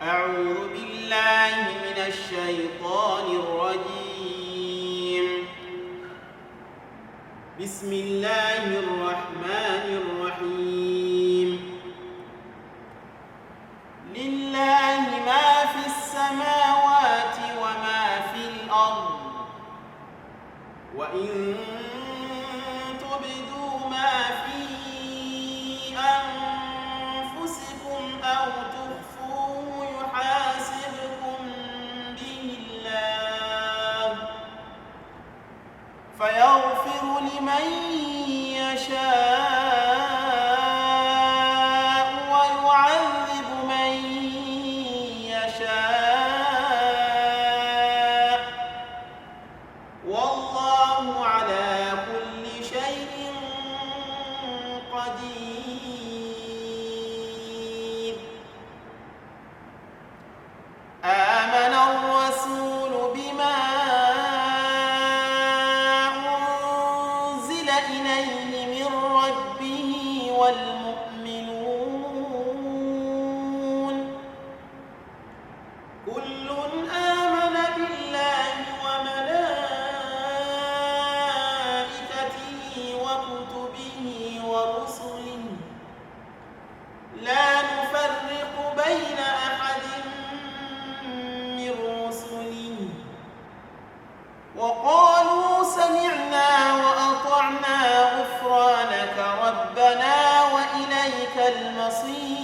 أعوذ بالله من الشيطان الرجيم. بسم الله الرحمن الرحيم. لله ما في السماوات وما في الأرض وإن تبدوا ما في أنفسكم أو تخفوه يحاسبكم به الله فيغفر لمن يشاء ويعذب من يشاء والله على كل شيء قدير. آمن الرسول بما أنزل إليه من ربه والمؤمنون كل آمن بالله وملائكته وكتبه ورسله لا نفرق بين أحد من رسله وقالوا سمعنا وأطعنا غفرانك ربنا وإليك المصير.